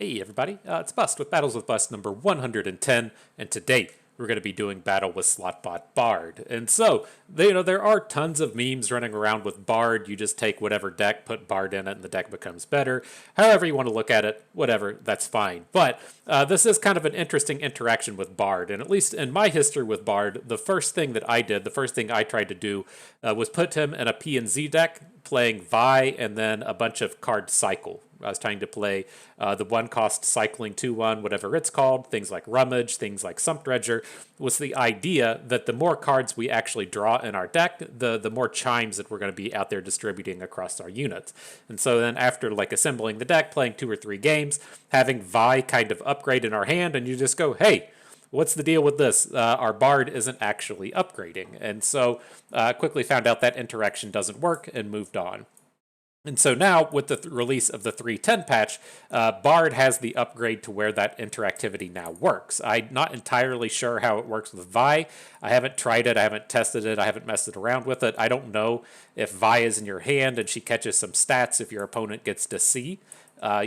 Hey everybody, it's Bust with Battles with Bust number 110, and today we're going to be doing battle with Slotbot Bard. And so, there are tons of memes running around with Bard. You just take whatever deck, put Bard in it, and the deck becomes better. However you want to look at it, whatever, that's fine. But this is kind of an interesting interaction with Bard, and at least in my history with Bard, the first thing that I did, the first thing I tried to do, was put him in a P and Z deck, playing Vi and then a bunch of card cycle. I was trying to play the one-cost cycling 2-1, whatever it's called, things like Rummage, things like Sump Dredger, was the idea that the more cards we actually draw in our deck, the more chimes that we're going to be out there distributing across our units. And so then after like assembling the deck, playing 2 or 3 games, having Vi kind of upgrade in our hand, and you just go, hey, what's the deal with this? Our Bard isn't actually upgrading. And so quickly found out that interaction doesn't work and moved on. And so now, with the release of the 3.10 patch, Bard has the upgrade to where that interactivity now works. I'm not entirely sure how it works with Vi. I haven't tried it, I haven't tested it, I haven't messed it around with it. I don't know if Vi is in your hand and she catches some stats if your opponent gets to see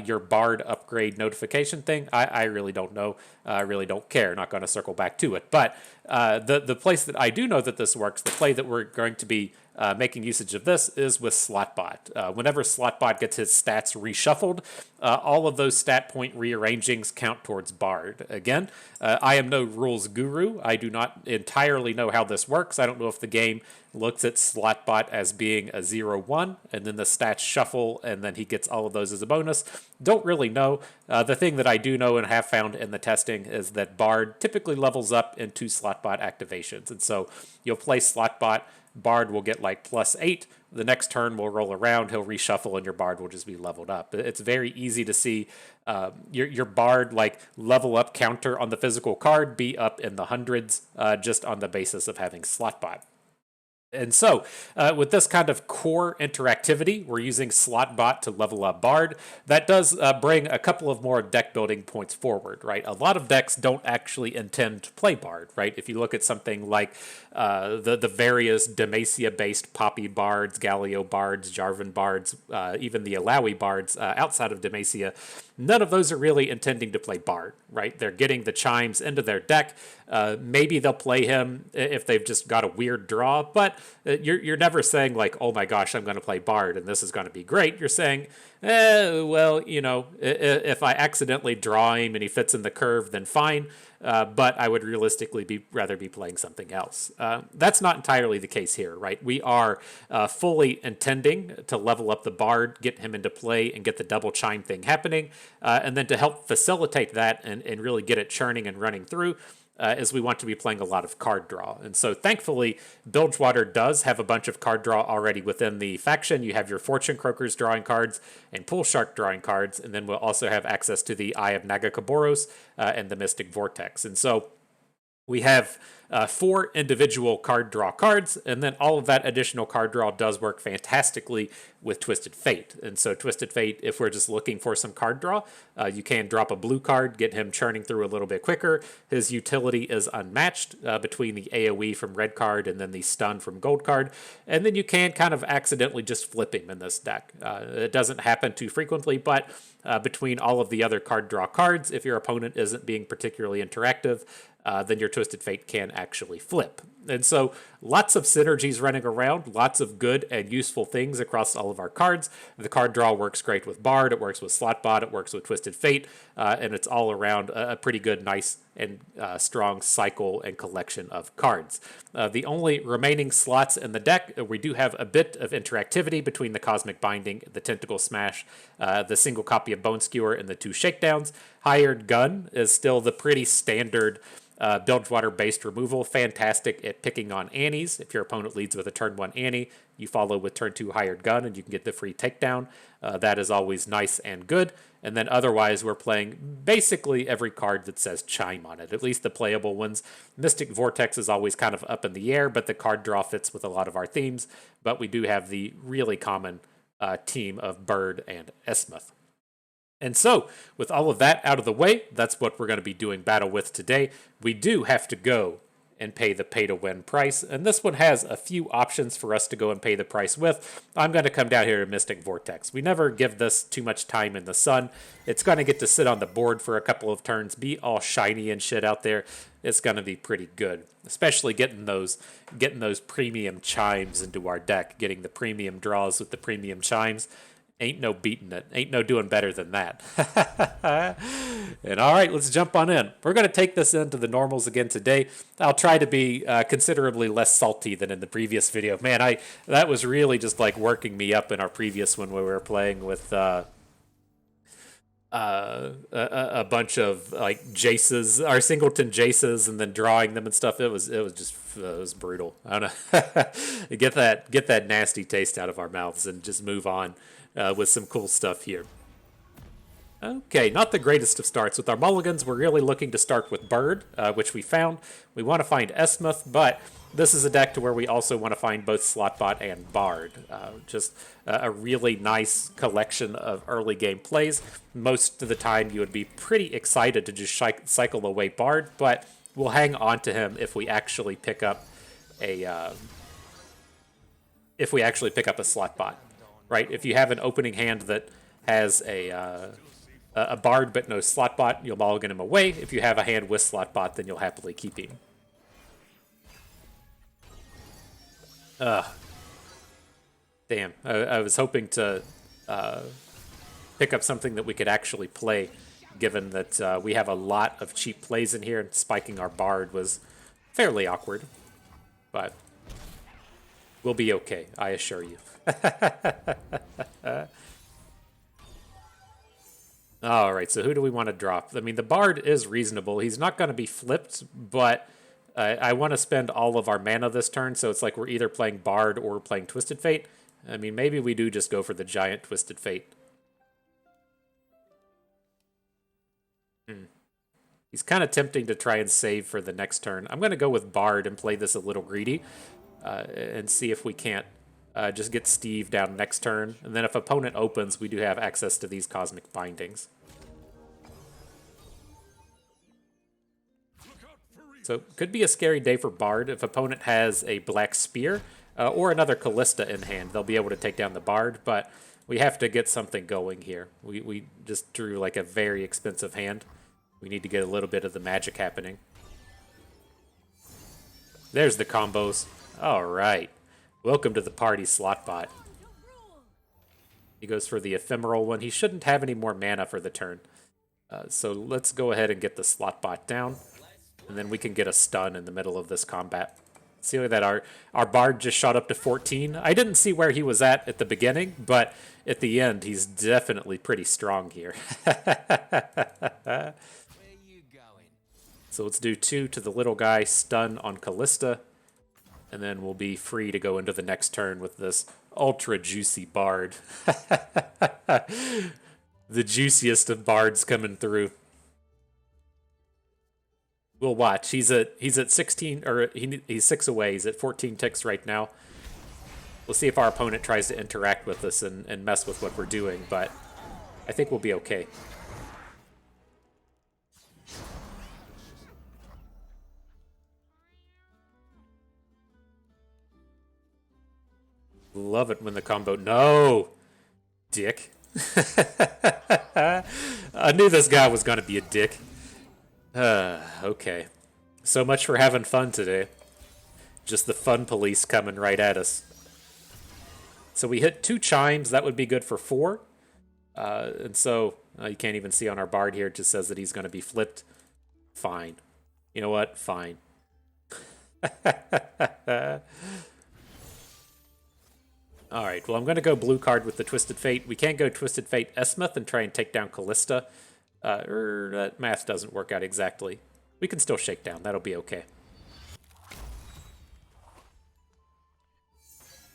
your Bard upgrade notification thing. I really don't know. I really don't care. Not going to circle back to it. But the place that I do know that this works, the play that we're going to be making usage of this is with Slotbot. Whenever Slotbot gets his stats reshuffled, all of those stat point rearrangings count towards Bard. Again, I am no rules guru. I do not entirely know how this works. I don't know if the game looks at Slotbot as being a 0-1, and then the stats shuffle, and then he gets all of those as a bonus. Don't really know. The thing that I do know and have found in the testing is that Bard typically levels up into Slotbot activations. And so you'll play Slotbot, Bard will get like +8. The next turn will roll around, he'll reshuffle, and your Bard will just be leveled up. It's very easy to see your Bard like level up counter on the physical card be up in the hundreds just on the basis of having Slotbot. And so, with this kind of core interactivity, we're using Slotbot to level up Bard. That does bring a couple of more deck building points forward, right? A lot of decks don't actually intend to play Bard, right? If you look at something like the various Demacia-based Poppy Bards, Galio Bards, Jarvan Bards, even the Alawi Bards outside of Demacia, none of those are really intending to play Bard, right? They're getting the chimes into their deck. Maybe they'll play him if they've just got a weird draw, but you're never saying like, oh my gosh, I'm going to play Bard and this is going to be great. You're saying, well, if I accidentally draw him and he fits in the curve, then fine. But I would realistically rather be playing something else. That's not entirely the case here, right? We are fully intending to level up the Bard, get him into play, and get the double chime thing happening. And then to help facilitate that and really get it churning and running through, is we want to be playing a lot of card draw. And so thankfully, Bilgewater does have a bunch of card draw already within the faction. You have your Fortune Croakers drawing cards and Pool Shark drawing cards, and then we'll also have access to the Eye of Nagakaboros and the Mystic Vortex. And so we have 4 individual card draw cards, and then all of that additional card draw does work fantastically with Twisted Fate. And so Twisted Fate, if we're just looking for some card draw, you can drop a blue card, get him churning through a little bit quicker. His utility is unmatched between the AoE from red card and then the stun from gold card. And then you can kind of accidentally just flip him in this deck. It doesn't happen too frequently, but between all of the other card draw cards, if your opponent isn't being particularly interactive, then your Twisted Fate can actually flip. And so lots of synergies running around, lots of good and useful things across all of our cards. The card draw works great with Bard, it works with Slotbot, it works with Twisted Fate, and it's all around a pretty good, nice, and strong cycle and collection of cards. The only remaining slots in the deck, we do have a bit of interactivity between the Cosmic Binding, the Tentacle Smash, the single copy of Bone Skewer, and the 2 Shakedowns. Hired Gun is still the pretty standard Bilgewater-based removal, fantastic at picking on Annies. If your opponent leads with a turn 1 Annie, you follow with turn 2 Hired Gun, and you can get the free takedown. That is always nice and good. And then otherwise, we're playing basically every card that says Chime on it, at least the playable ones. Mystic Vortex is always kind of up in the air, but the card draw fits with a lot of our themes. But we do have the really common team of Bird and Esmuth. And so, with all of that out of the way, that's what we're going to be doing battle with today. We do have to go and pay the pay-to-win price. And this one has a few options for us to go and pay the price with. I'm going to come down here to Mystic Vortex. We never give this too much time in the sun. It's going to get to sit on the board for a couple of turns, be all shiny and shit out there. It's going to be pretty good, especially getting those premium chimes into our deck, getting the premium draws with the premium chimes. Ain't no beating it. Ain't no doing better than that. And all right, let's jump on in. We're going to take this into the normals again today. I'll try to be considerably less salty than in the previous video. Man, that was really just like working me up in our previous one where we were playing with a bunch of like Jaces, our singleton Jaces, and then drawing them and stuff. It was brutal. I don't know. get that nasty taste out of our mouths and just move on with some cool stuff here. Okay, not the greatest of starts. With our mulligans, we're really looking to start with Bird, which we found. We want to find Esmuth, but this is a deck to where we also want to find both Slotbot and Bard. Just a really nice collection of early game plays. Most of the time, you would be pretty excited to just cycle away Bard, but we'll hang on to him if we actually pick up a Slotbot, right? If you have an opening hand that has a Bard but no Slotbot, you'll mulligan him away. If you have a hand with Slotbot, then you'll happily keep him. Damn, I was hoping to pick up something that we could actually play, given that we have a lot of cheap plays in here, and spiking our Bard was fairly awkward. But we'll be okay, I assure you. Alright, so who do we want to drop? I mean, the Bard is reasonable. He's not going to be flipped, but I want to spend all of our mana this turn, so it's like we're either playing Bard or playing Twisted Fate. I mean, maybe we do just go for the giant Twisted Fate. He's kind of tempting to try and save for the next turn. I'm going to go with Bard and play this a little greedy and see if we can't just get Steve down next turn. And then if opponent opens, we do have access to these Cosmic Bindings. So could be a scary day for Bard. If opponent has a Black Spear or another Callista in hand, they'll be able to take down the Bard, but we have to get something going here. We just drew like a very expensive hand. We need to get a little bit of the magic happening. There's the combos. All right. Welcome to the party, Slotbot. He goes for the ephemeral one. He shouldn't have any more mana for the turn. So let's go ahead and get the Slotbot down. And then we can get a stun in the middle of this combat. See that our Bard just shot up to 14. I didn't see where he was at the beginning, but at the end, he's definitely pretty strong here. So let's do 2 to the little guy, stun on Callista, and then we'll be free to go into the next turn with this ultra juicy Bard. The juiciest of Bards coming through. We'll watch. He's at 16, or he's 6 away. He's at 14 ticks right now. We'll see if our opponent tries to interact with us and mess with what we're doing, but I think we'll be okay. Love it when the combo... No! Dick. I knew this guy was going to be a dick. Okay. So much for having fun today. Just the fun police coming right at us. So we hit 2 chimes. That would be good for 4. And so you can't even see on our Bard here. It just says that he's going to be flipped. Fine. You know what? Fine. Alright, well, I'm going to go blue card with the Twisted Fate. We can't go Twisted Fate Esmuth and try and take down Callista. That math doesn't work out exactly. We can still shake down. That'll be okay.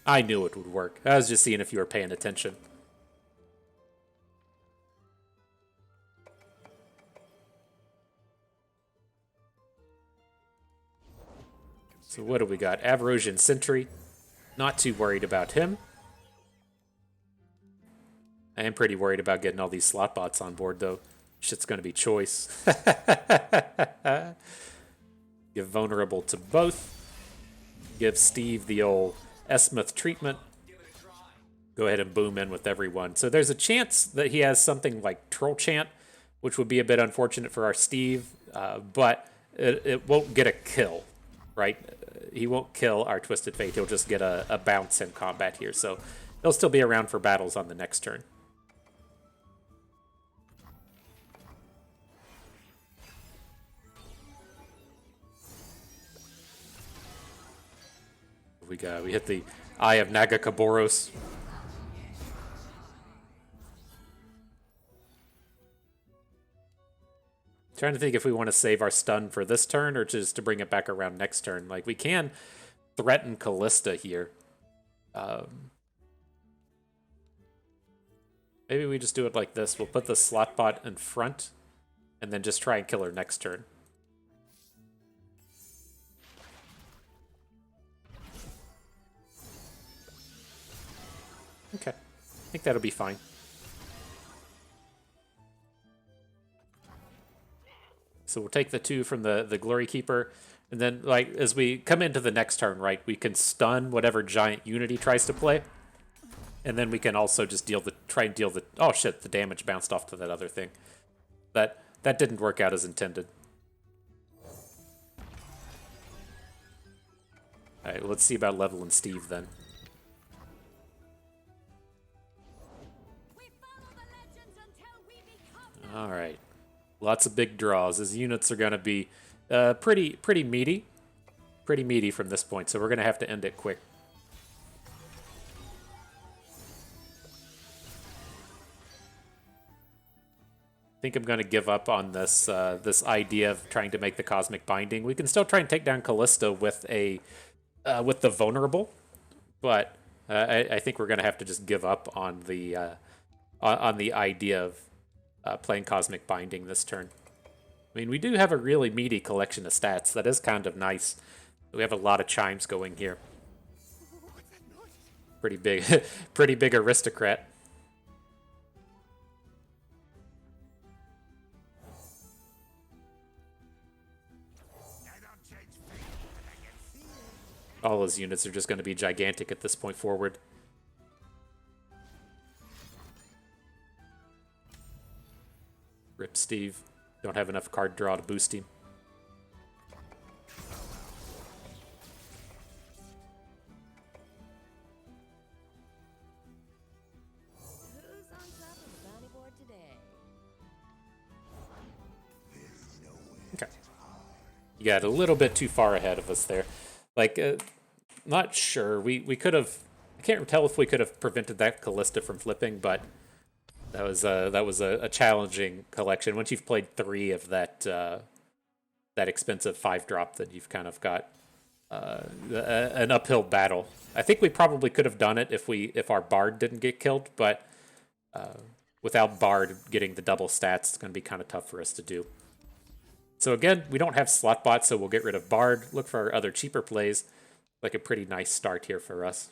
I knew it would work. I was just seeing if you were paying attention. So what do we got? Avarosian Sentry. Not too worried about him. I am pretty worried about getting all these Slotbots on board, though. Shit's going to be choice. Get Give vulnerable to both. Give Steve the old Esmuth treatment. Go ahead and boom in with everyone. So there's a chance that he has something like Troll Chant, which would be a bit unfortunate for our Steve, but it won't get a kill, right? He won't kill our Twisted Fate. He'll just get a bounce in combat here. So he'll still be around for battles on the next turn. We hit the Eye of Nagakaboros. Trying to think if we want to save our stun for this turn or just to bring it back around next turn. Like, we can threaten Callista here. Maybe we just do it like this. We'll put the Slotbot in front and then just try and kill her next turn. Okay, I think that'll be fine. So we'll take the 2 from the Glory Keeper, and then, like, as we come into the next turn, right, we can stun whatever giant Unity tries to play, and then we can also just try and deal the... Oh shit, the damage bounced off to that other thing. That didn't work out as intended. All right, let's see about leveling Steve then. All right, lots of big draws. His units are going to be pretty meaty from this point, so we're going to have to end it quick. I think I'm going to give up on this this idea of trying to make the Cosmic Binding. We can still try and take down Callista with the vulnerable, but I think we're going to have to just give up on the idea of playing Cosmic Binding this turn. I mean, we do have a really meaty collection of stats. That is kind of nice. We have a lot of chimes going here. Pretty big, pretty big aristocrat. All his units are just going to be gigantic at this point forward. Rip Steve. Don't have enough card draw to boost him. Who's on top of the bounty board today? Okay. You got a little bit too far ahead of us there. Like, not sure. We could have... I can't tell if we could have prevented that Callista from flipping, but that was a challenging collection. Once you've played 3 of that expensive 5-drop, then you've kind of got an uphill battle. I think we probably could have done it if our Bard didn't get killed, but without Bard getting the double stats, it's going to be kind of tough for us to do. So again, we don't have Slotbot, so we'll get rid of Bard. Look for other cheaper plays. Like a pretty nice start here for us.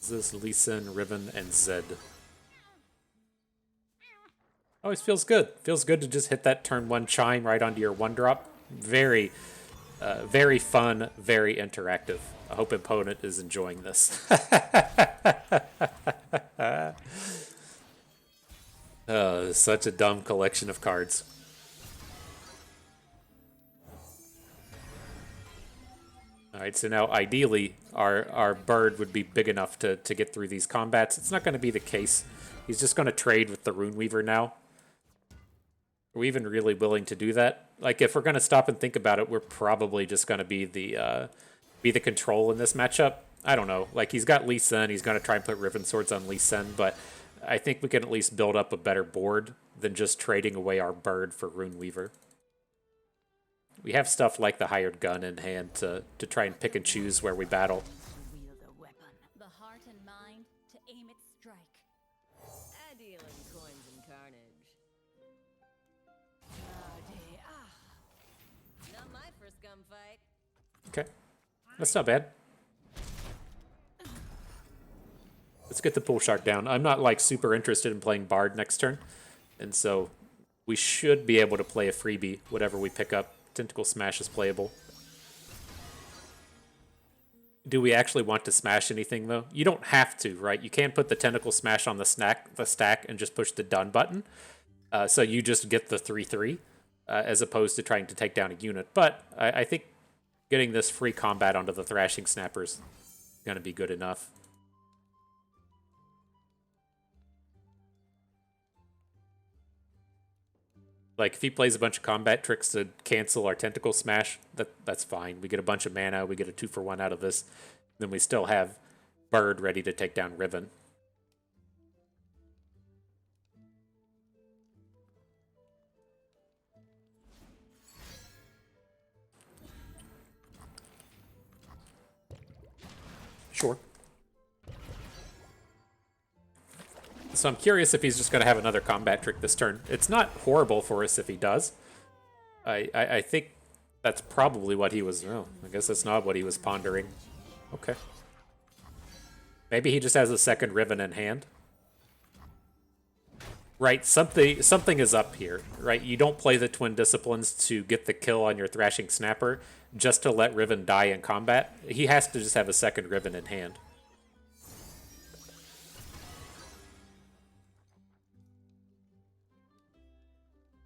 This is Lee Sin, Riven, and Zed. Always feels good. Feels good to just hit that turn 1 chime right onto your 1-drop. Very fun, very interactive. I hope opponent is enjoying this. Such a dumb collection of cards. Alright, so now ideally our bird would be big enough to get through these combats. It's not going to be the case. He's just going to trade with the Runeweaver now. Are we even really willing to do that? Like, if we're going to stop and think about it, we're probably just going to be the control in this matchup. I don't know. Like, he's got Lee Sin. He's going to try and put Riven Swords on Lee Sin, but I think we can at least build up a better board than just trading away our bird for Runeweaver. We have stuff like the Hired Gun in hand to try and pick and choose where we battle. Wield a weapon. The heart and mind to aim its strike. I deal in coins and carnage. Not my first gunfight. Okay. That's not bad. Let's get the Pool Shark down. I'm not, like, super interested in playing Bard next turn. And so we should be able to play a freebie, whatever we pick up. Tentacle Smash is playable. Do we actually want to smash anything, though? You don't have to, right? You can put the Tentacle Smash on the stack and just push the done button. So you just get the 3/3, as opposed to trying to take down a unit. But I think getting this free combat onto the Thrashing Snapper's going to be good enough. Like, if he plays a bunch of combat tricks to cancel our Tentacle Smash, that's fine. We get a bunch of mana, we get a 2-for-1 out of this. Then we still have Bird ready to take down Riven. Sure. So I'm curious if he's just going to have another combat trick this turn. It's not horrible for us if he does. I think that's probably what he was... Oh, I guess that's not what he was pondering. Okay. Maybe he just has a second Riven in hand. Right, something is up here, right? You don't play the Twin Disciplines to get the kill on your Thrashing Snapper just to let Riven die in combat. He has to just have a second Riven in hand.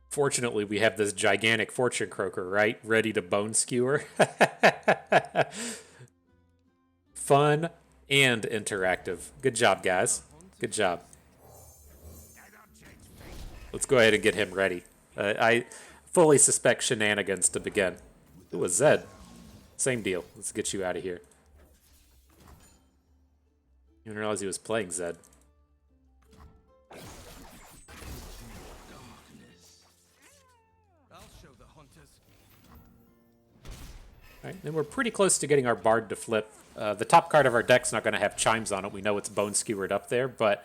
Fortunately, we have this gigantic Fortune Croaker, right? Ready to Bone Skewer. Fun and interactive. Good job, guys. Good job. Let's go ahead and get him ready. I fully suspect shenanigans to begin. It was Zed. Same deal. Let's get you out of here. You didn't realize he was playing Zed. Alright, then we're pretty close to getting our Bard to flip. The top card of our deck's not going to have Chimes on it. We know it's Bone Skewered up there, but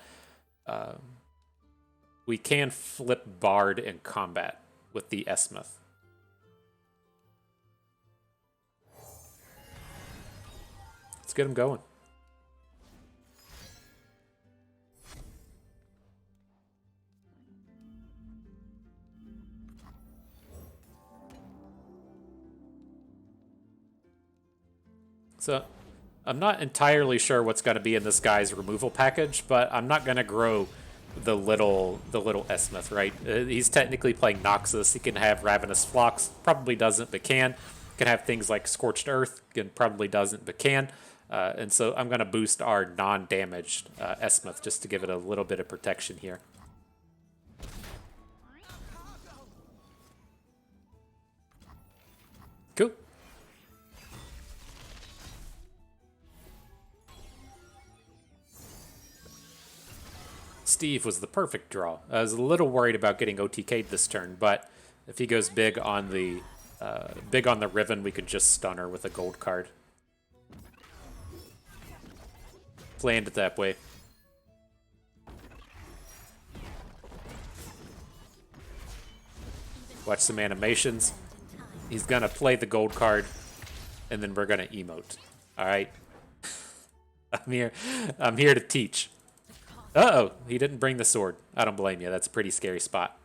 we can flip Bard in combat with the Esmuth. Let's get him going. So, I'm not entirely sure what's going to be in this guy's removal package, but I'm not going to grow the little Esmuth, right? He's technically playing Noxus. He can have Ravenous Flocks. Probably doesn't, but can. Can have things like Scorched Earth. Again, probably doesn't, but can. And so I'm going to boost our non-damaged Esmuth just to give it a little bit of protection here. Cool. Steve was the perfect draw. I was a little worried about getting OTK'd this turn, but if he goes big on the Riven, we could just stun her with a gold card. Planned it that way. Watch some animations. He's gonna play the gold card, and then we're gonna emote. All right. I'm here to teach. Uh-oh, he didn't bring the sword. I don't blame you. That's a pretty scary spot.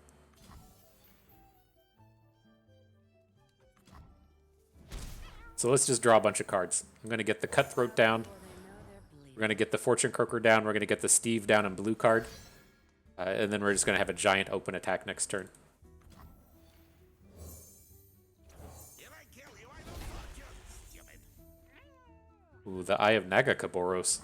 So let's just draw a bunch of cards. I'm going to get the Cutthroat down. We're going to get the Fortune Croaker down. We're going to get the Steve down in blue card. And then we're just going to have a giant open attack next turn. Ooh, the Eye of Nagakaboros.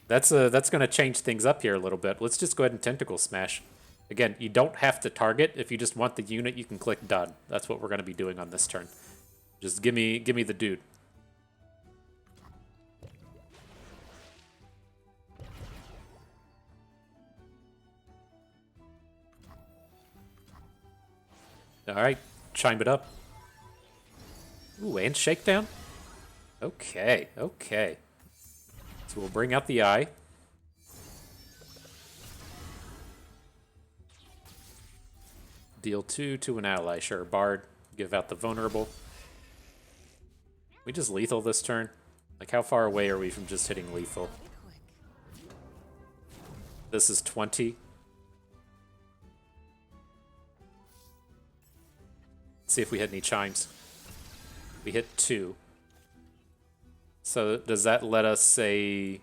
That's going to change things up here a little bit. Let's just go ahead and Tentacle Smash. Again, you don't have to target. If you just want the unit, you can click Done. That's what we're going to be doing on this turn. Just give me the dude. All right, chime it up. Ooh, and Shakedown? Okay, okay. So we'll bring out the Eye. Deal 2 to an ally. Sure, Bard. Give out the Vulnerable. We just lethal this turn? Like, how far away are we from just hitting lethal? This is 20. Let's see if we hit any chimes. We hit 2. So does that let us say...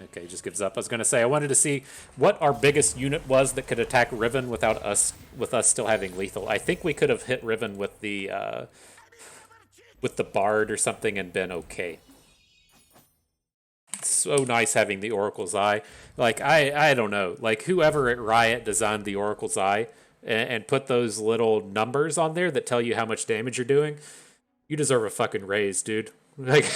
Okay, just gives up. I was going to say, I wanted to see what our biggest unit was that could attack Riven without us, with us still having lethal. I think we could have hit Riven with the Bard or something and been okay. It's so nice having the Oracle's Eye. Like, I don't know. Like, whoever at Riot designed the Oracle's Eye and put those little numbers on there that tell you how much damage you're doing, you deserve a fucking raise, dude. Like...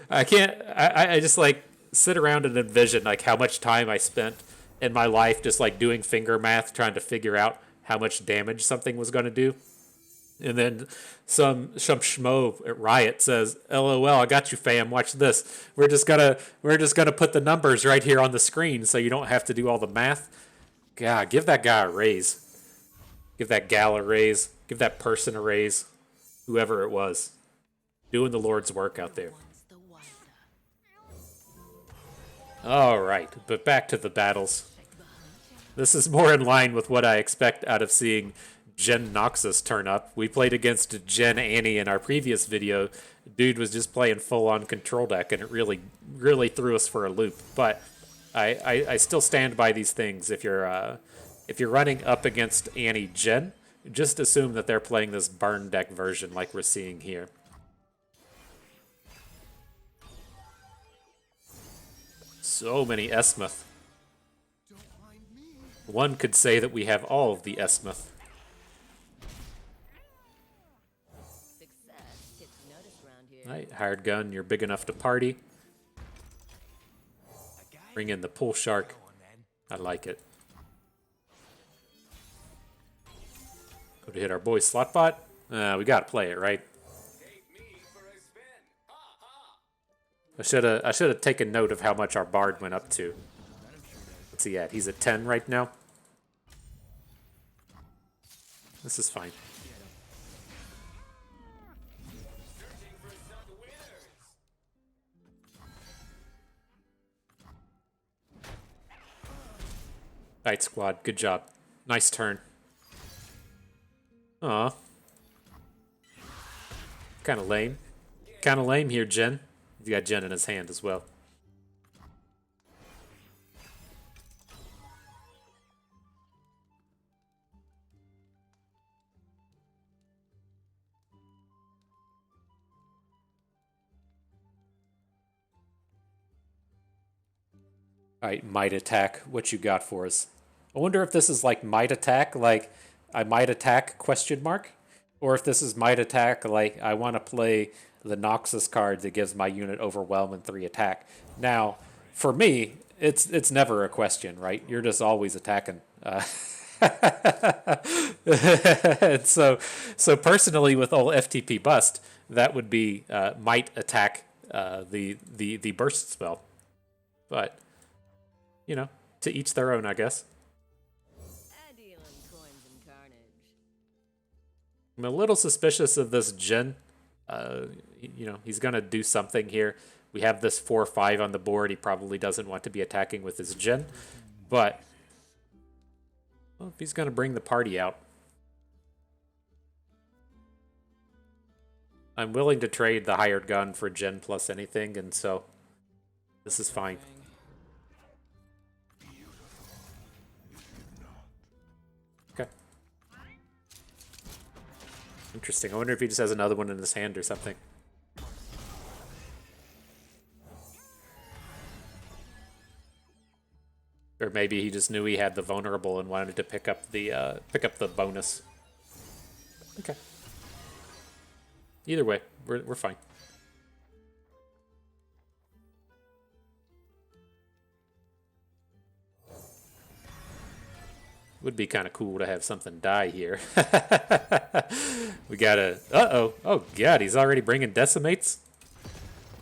I can't. I just like sit around and envision like how much time I spent in my life just like doing finger math trying to figure out how much damage something was going to do, and then some schmo at Riot says, "LOL, I got you, fam. Watch this. We're just gonna put the numbers right here on the screen so you don't have to do all the math." God, give that guy a raise. Give that gal a raise. Give that person a raise. Whoever it was. Doing the Lord's work out there. Alright, but back to the battles. This is more in line with what I expect out of seeing Jen Noxus turn up. We played against Jen Annie in our previous video. Dude was just playing full-on control deck, and it really threw us for a loop. But I still stand by these things. If you're running up against Annie Jen, just assume that they're playing this burn deck version like we're seeing here. So many Esmuth. One could say that we have all of the Esmuth. Alright, hired gun, you're big enough to party. Bring in the pull shark. I like it. Go to hit our boy Slotbot. We gotta play it, right? I should have taken note of how much our Bard went up to. What's he at? He's at 10 right now. This is fine. Alright, squad. Good job. Nice turn. Aw. Kinda lame. Kinda lame here, Jen. He's got Jen in his hand as well. Alright, might attack. What you got for us? I wonder if this is like might attack, like I might attack question mark? Or if this is might attack, like I want to play the Noxus card that gives my unit overwhelm and 3 attack. Now, for me, it's never a question, right? You're just always attacking. And so personally, with old FTP bust, that would be might attack the burst spell. But you know, to each their own, I guess. I'm a little suspicious of this Jin. You know, he's going to do something here. We have this 4-5 on the board. He probably doesn't want to be attacking with his Jin. But, well, if he's going to bring the party out, I'm willing to trade the hired gun for Jin plus anything, and so this is fine. Okay. Interesting. I wonder if he just has another one in his hand or something. Or maybe he just knew he had the vulnerable and wanted to pick up the bonus. Okay. Either way, we're fine. Would be kind of cool to have something die here. We gotta... Uh-oh. Oh, God. He's already bringing decimates?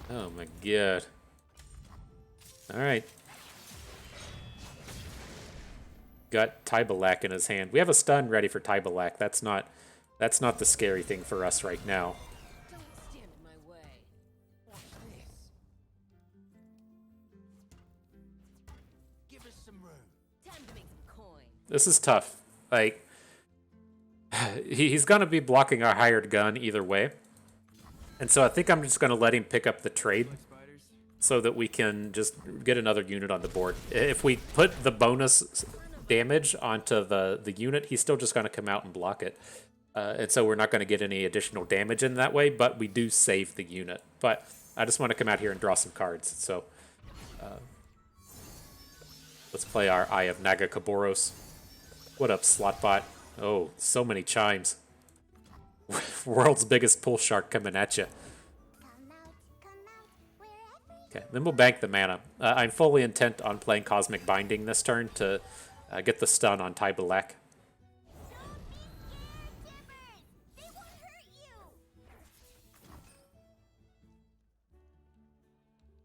Oh, my God. All right. Got Tybalak in his hand. We have a stun ready for Tybalak. That's not the scary thing for us right now. This is tough. Like, he's going to be blocking our hired gun either way. And so I think I'm just going to let him pick up the trade so that we can just get another unit on the board. If we put the bonus damage onto the unit, he's still just going to come out and block it. And so we're not going to get any additional damage in that way, but we do save the unit. But I just want to come out here and draw some cards. So let's play our Eye of Nagakaboros. What up, Slotbot? Oh, so many chimes. World's biggest pull shark coming at you. Okay, then we'll bank the mana. I'm fully intent on playing Cosmic Binding this turn to get the stun on Tybalek.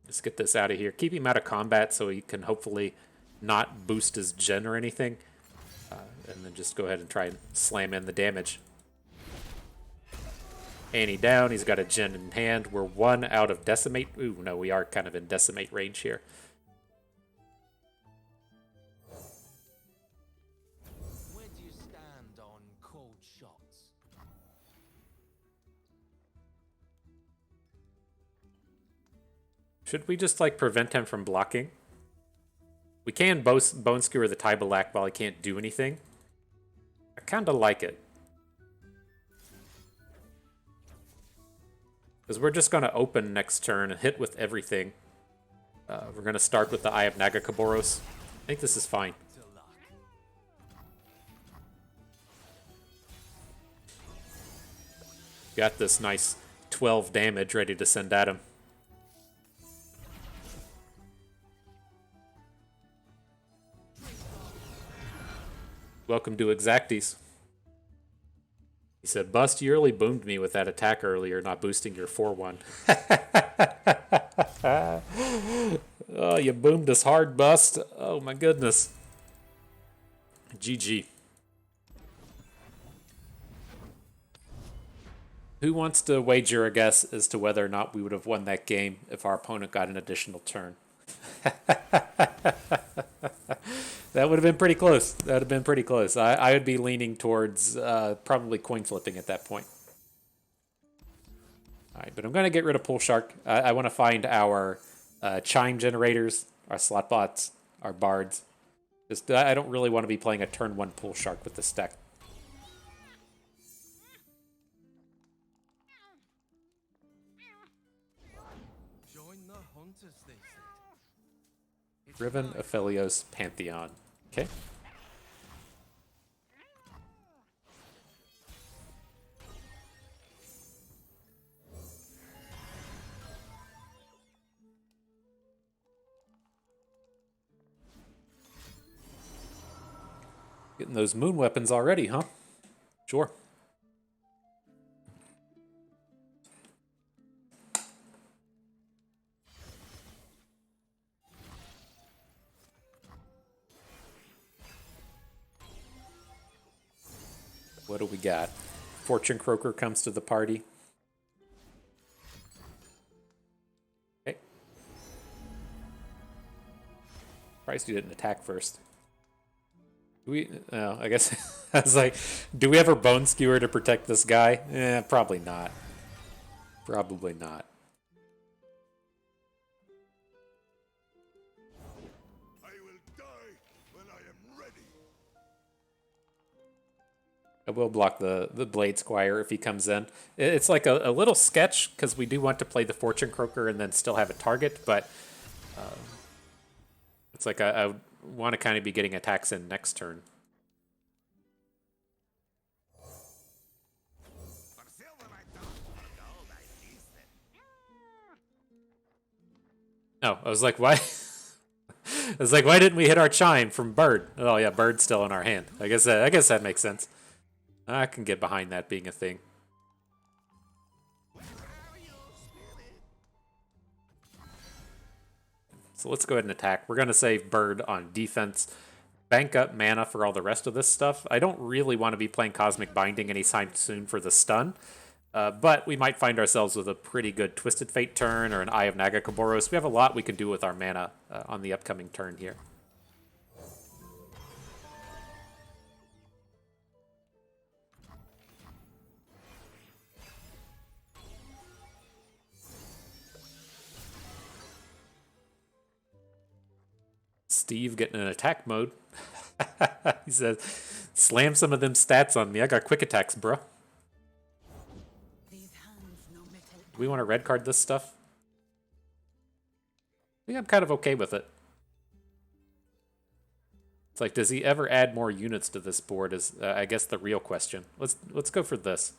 Just get this out of here. Keep him out of combat so he can hopefully not boost his gen or anything. And then just go ahead and try and slam in the damage. Annie down. He's got a gen in hand. We're 1 out of Decimate. Ooh, no, we are kind of in Decimate range here. Where do you stand on cold shots? Should we just, like, prevent him from blocking? We can Bone Skewer the Tybalak while he can't do anything. I kind of like it. Because we're just going to open next turn and hit with everything. We're going to start with the Eye of Nagakaboros. I think this is fine. Got this nice 12 damage ready to send at him. Welcome to Exacties. He said, Bust, you really boomed me with that attack earlier, not boosting your 4-1. Oh, you boomed us hard, Bust. Oh, my goodness. GG. Who wants to wager a guess as to whether or not we would have won that game if our opponent got an additional turn? That would have been pretty close. That would have been pretty close. I would be leaning towards probably coin flipping at that point. All right, but I'm going to get rid of Pull Shark. I want to find our chime generators, our Slotbots, our bards. Just, I don't really want to be playing a turn 1 Pull Shark with this deck. Join the hunters, they said. Riven, Aphelios, Pantheon. Okay. Getting those moon weapons already, huh? Sure. What do we got? Fortune Croaker comes to the party. Okay. Surprised you didn't attack first. I guess I was like, do we have a Bone Skewer to protect this guy? Probably not. Probably not. I will die when I am ready. I will block the Blade Squire if he comes in. It's like a little sketch because we do want to play the Fortune Croaker and then still have a target, but it's like I want to kind of be getting attacks in next turn. Oh, I was like, why? I was like, why didn't we hit our chime from Bird? Oh yeah, Bird's still in our hand. I guess that makes sense. I can get behind that being a thing. So let's go ahead and attack. We're going to save Bird on defense. Bank up mana for all the rest of this stuff. I don't really want to be playing Cosmic Binding anytime soon for the stun. But we might find ourselves with a pretty good Twisted Fate turn or an Eye of Nagakaboros. We have a lot we can do with our mana on the upcoming turn here. Steve getting in attack mode. He says, slam some of them stats on me. I got quick attacks, bro. Do we want to red card this stuff? I think I'm kind of okay with it. It's like, does he ever add more units to this board is, I guess, the real question. Let's go for this.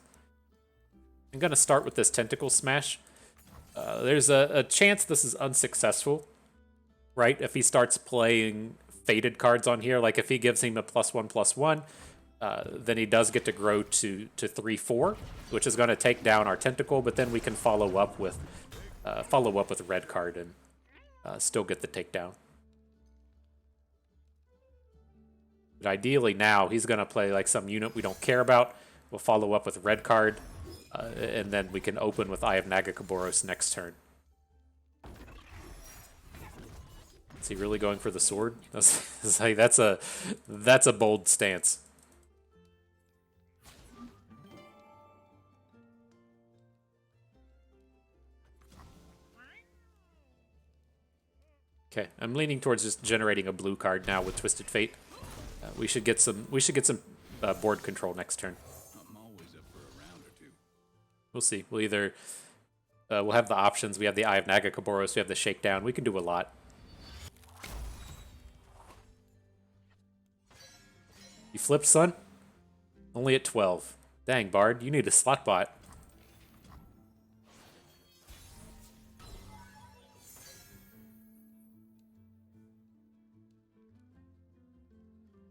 I'm going to start with this Tentacle Smash. There's a chance this is unsuccessful, right? If he starts playing faded cards on here, like if he gives him a +1/+1, then he does get to grow to 3/4, which is going to take down our Tentacle, but then we can follow up with red card and still get the takedown. But ideally now, he's going to play like some unit we don't care about. We'll follow up with red card, and then we can open with Eye of Nagakaboros next turn. Is he really going for the sword? That's a bold stance. Okay, I'm leaning towards just generating a blue card now with Twisted Fate. We should get some board control next turn. I'm always up for a round or two. We'll see. We'll either we'll have the options. We have the Eye of Nagakaboros. We have the Shakedown. We can do a lot. You flipped, son? Only at 12. Dang, Bard, you need a Slotbot.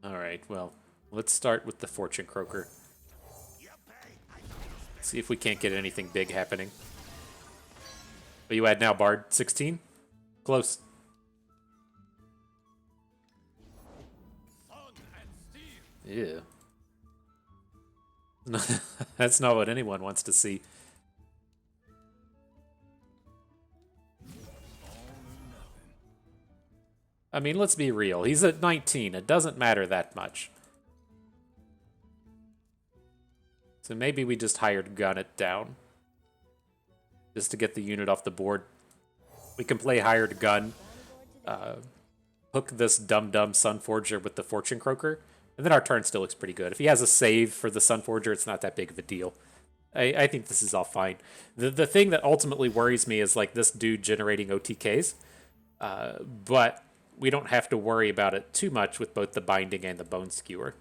Alright, well, let's start with the Fortune Croaker. See if we can't get anything big happening. What you at now, Bard? 16? Close. Yeah. That's not what anyone wants to see. I mean, let's be real. He's at 19. It doesn't matter that much. So maybe we just hired gun it down. Just to get the unit off the board. We can play hired gun. Hook this dumb Sunforger with the Fortune Croaker. And then our turn still looks pretty good. If he has a save for the Sunforger, it's not that big of a deal. I think this is all fine. The thing that ultimately worries me is like this dude generating OTKs. But we don't have to worry about it too much with both the Binding and the Bone Skewer.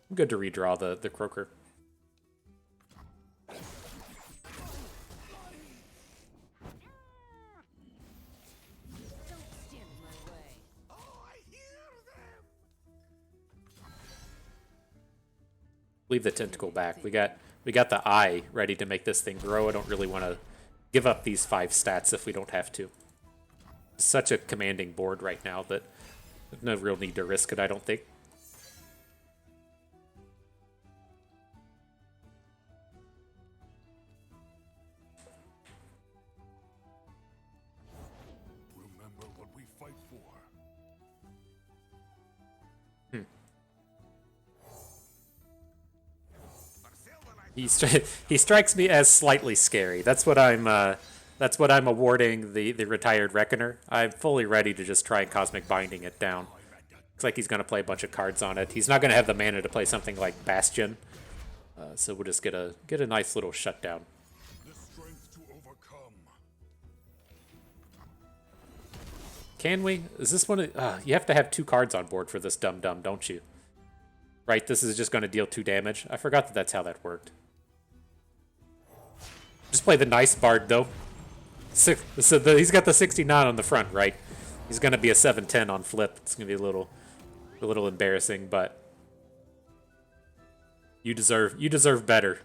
I'm good to redraw the Croaker. Leave the Tentacle back. We got the Eye ready to make this thing grow. I don't really want to give up these 5 stats if we don't have to. It's such a commanding board right now that there's no real need to risk it, I don't think. Remember what we fight for. He strikes me as slightly scary. That's what I'm awarding the retired Reckoner. I'm fully ready to just try and Cosmic Binding it down. Looks like he's going to play a bunch of cards on it. He's not going to have the mana to play something like Bastion, so we'll just get a nice little shutdown. The strength to overcome. Can we? Is this one? You have to have 2 cards on board for this dumb, don't you? Right. This is just going to deal 2 damage. I forgot that that's how that worked. Just play the nice Bard, though. So he's got the 69 on the front, right? He's going to be a 7/10 on flip. It's going to be a little embarrassing, but you deserve better.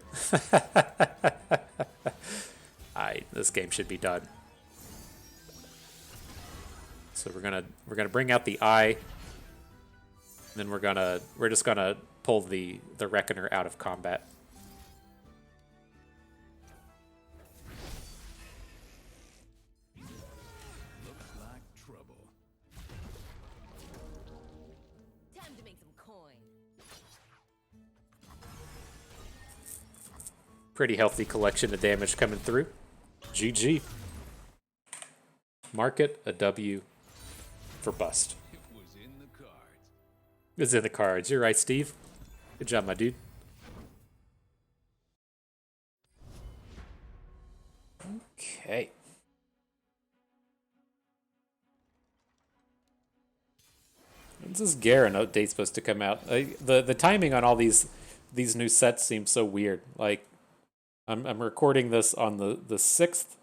Alright, this game should be done. So we're gonna bring out the Eye, and then we're just gonna pull the Reckoner out of combat. Time to make some coin. Pretty healthy collection of damage coming through. GG. Market a W for bust. It was in the cards. It's in the cards. You're right, Steve. Good job, my dude. Okay. When's this Garen update supposed to come out? The timing on all these new sets seems so weird. Like, I'm recording this on the 6th.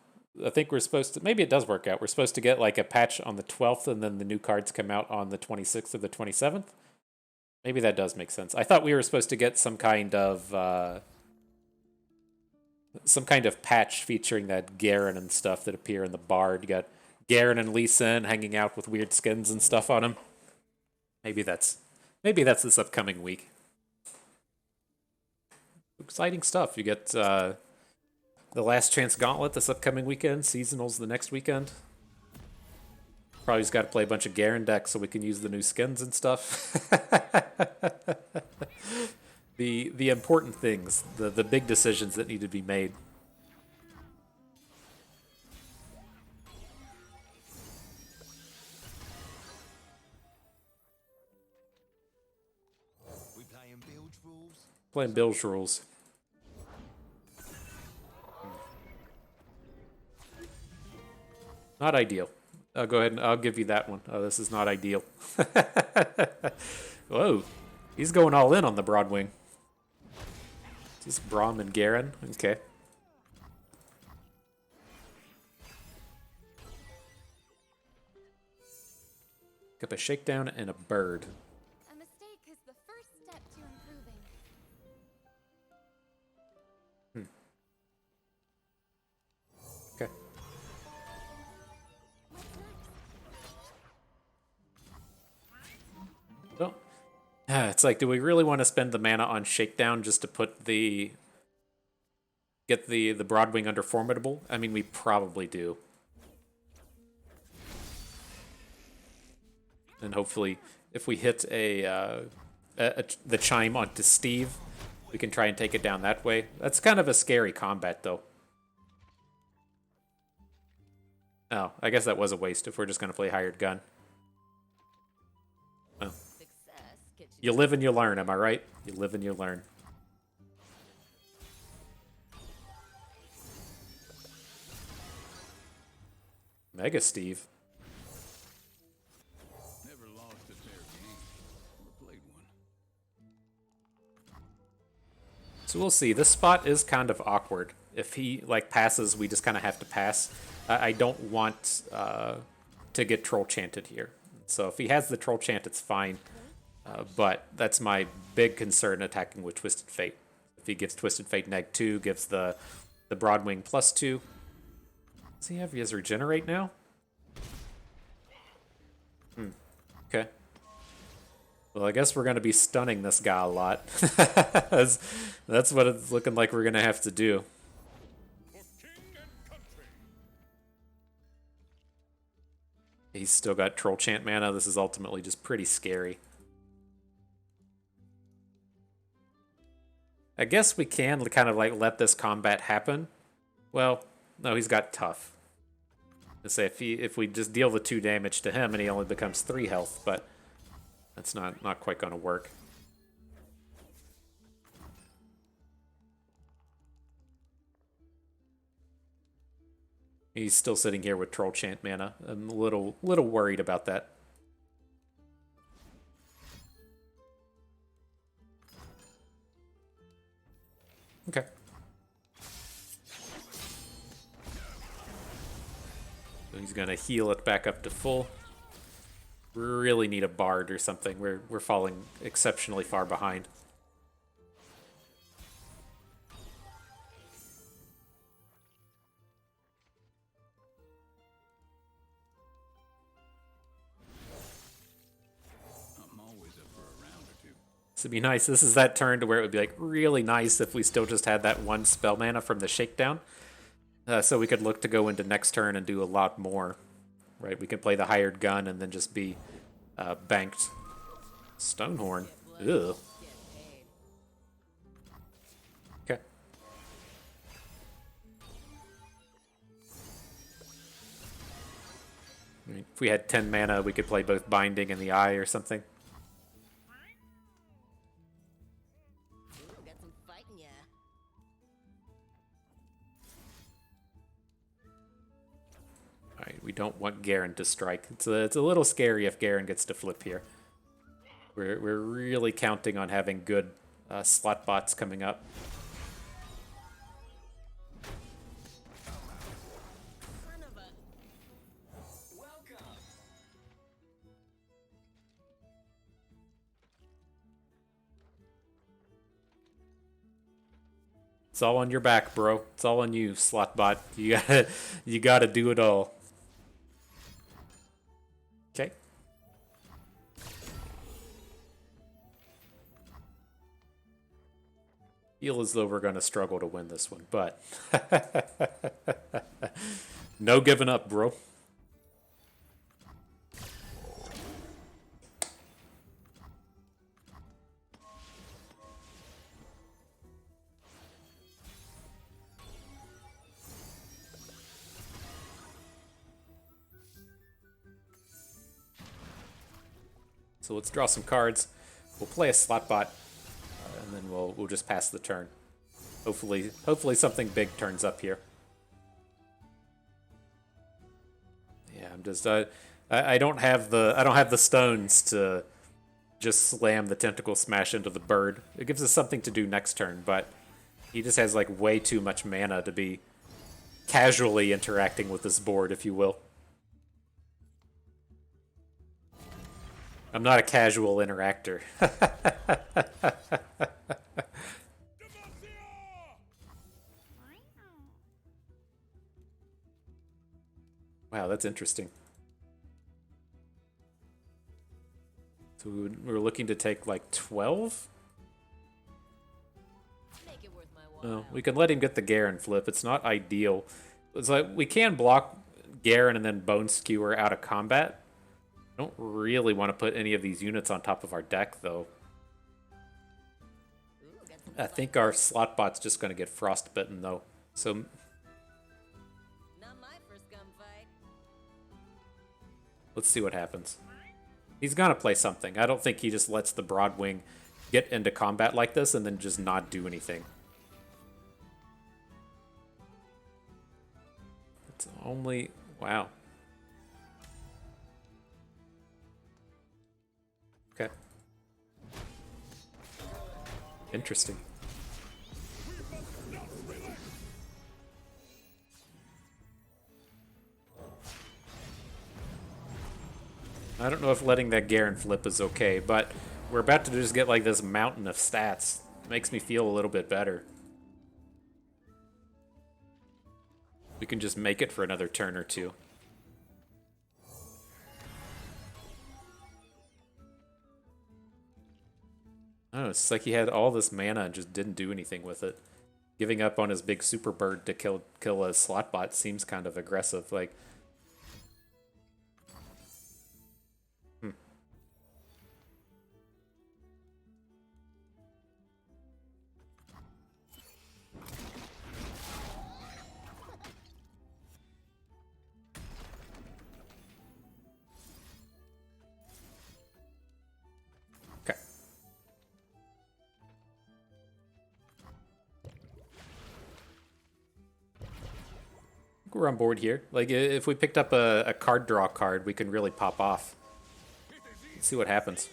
I think we're supposed to, maybe it does work out. We're supposed to get like a patch on the 12th, and then the new cards come out on the 26th or the 27th. Maybe that does make sense. I thought we were supposed to get some kind of patch featuring that Garen and stuff that appear in the Bard. You got Garen and Lee Sin hanging out with weird skins and stuff on them. Maybe that's this upcoming week. Exciting stuff. You get the Last Chance Gauntlet this upcoming weekend. Seasonals the next weekend. Probably just got to play a bunch of Garen decks so we can use the new skins and stuff. the important things, the big decisions that need to be made. We playing bilge rules? Playing Bill's rules. Not ideal. I'll go ahead and I'll give you that one. Oh, this is not ideal. Whoa. He's going all in on the Broadwing. Is this Braum and Garen? Okay. Pick up a shakedown and a bird. A mistake is the first step to improving. Okay. Well, it's like, do we really want to spend the mana on shakedown just to put get the Broadwing under formidable? I mean, we probably do. And hopefully, if we hit the chime onto Steve, we can try and take it down that way. That's kind of a scary combat, though. Oh, I guess that was a waste if we're just going to play Hired Gun. Oh. Success gets You live and you learn, am I right? You live and you learn. Mega Steve. Never lost a fair game. Or played one. So we'll see. This spot is kind of awkward. If he like passes, we just kind of have to pass. I don't want to get Troll Chanted here. So if he has the Troll Chant, it's fine. But that's my big concern attacking with Twisted Fate. If he gives Twisted Fate -2, gives the Broadwing +2. Does he have his Regenerate now? Okay. Well, I guess we're going to be stunning this guy a lot. That's what it's looking like we're going to have to do. For king and country. He's still got Troll Chant mana. This is ultimately just pretty scary. I guess we can kind of like let this combat happen. Well, no, he's got Tough. To say if we just deal the 2 damage to him and he only becomes 3 health, but that's not quite going to work. He's still sitting here with Troll Chant mana. I'm a little worried about that. Okay. So he's gonna heal it back up to full. We really need a Bard or something. We're falling exceptionally far behind. I'm always up for a round or two. This would be nice. This is that turn to where it would be like really nice if we still just had that 1 spell mana from the Shakedown. So we could look to go into next turn and do a lot more. Right? We can play the Hired Gun and then just be banked. Stonehorn. Ugh. Okay. If we had 10 mana, we could play both Binding and the Eye or something. Ooh, got some fighting ya. Alright, we don't want Garen to strike. It's a little scary if Garen gets to flip here. We're really counting on having good slot bots coming up. Son of a... Welcome. It's all on your back, bro. It's all on you, Slotbot. You gotta do it all. Okay. Feel as though we're gonna struggle to win this one, but no giving up, bro. So let's draw some cards. We'll play a Slotbot, and then we'll just pass the turn. Hopefully something big turns up here. Yeah, I'm just I don't have the stones to just slam the Tentacle Smash into the bird. It gives us something to do next turn, but he just has like way too much mana to be casually interacting with this board, if you will. I'm not a casual interactor. Wow, that's interesting. So we're looking to take like 12? Make it worth my while. No, we can let him get the Garen flip. It's not ideal. It's like we can block Garen and then Bone Skewer out of combat. I don't really want to put any of these units on top of our deck, though. Ooh, got some I think our Slotbot's just going to get frostbitten, though. So Not my first gunfight. let's see what happens. He's going to play something. I don't think he just lets the Broadwing get into combat like this and then just not do anything. It's only... Wow. Okay. Interesting. I don't know if letting that Garen flip is okay, but we're about to just get like this mountain of stats. It makes me feel a little bit better. We can just make it for another turn or two. I don't know, it's like he had all this mana and just didn't do anything with it. Giving up on his big super bird to kill a Slotbot seems kind of aggressive. Like, okay. We're on board here. Like, if we picked up a card draw card, we can really pop off. Let's see what happens.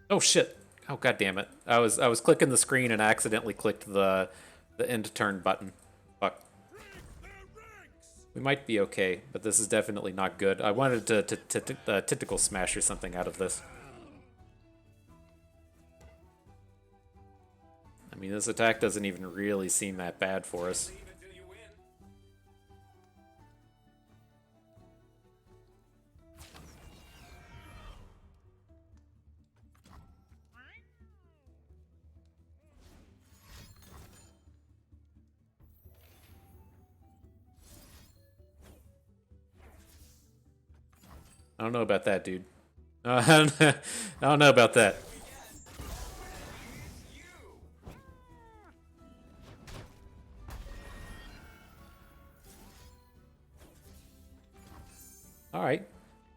Oh shit! Oh god damn it! I was clicking the screen and accidentally clicked the end turn button. Fuck. We might be okay, but this is definitely not good. I wanted to tentacle smash or something out of this. I mean, this attack doesn't even really seem that bad for us. Leave until you win. I don't know about that, dude. I don't know about that. Alright.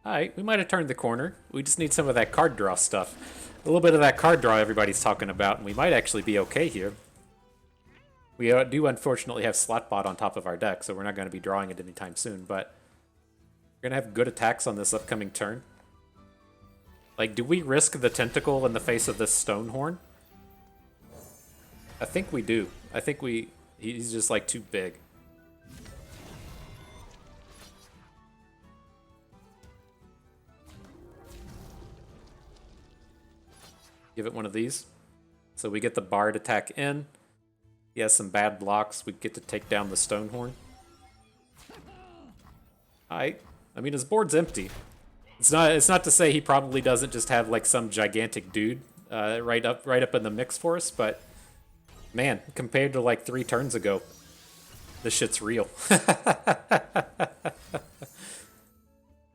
Alright, we might have turned the corner. We just need some of that card draw stuff. A little bit of that card draw everybody's talking about, and we might actually be okay here. We do unfortunately have Slotbot on top of our deck, so we're not going to be drawing it anytime soon, but we're going to have good attacks on this upcoming turn. Like, do we risk the tentacle in the face of this Stonehorn? I think we do. I think he's just like too big. Give it one of these. So we get the Bard attack in. He has some bad blocks. We get to take down the Stonehorn. Alright. I mean, his board's empty. It's not to say he probably doesn't just have like some gigantic dude right up in the mix for us, but man, compared to like 3 turns ago, this shit's real.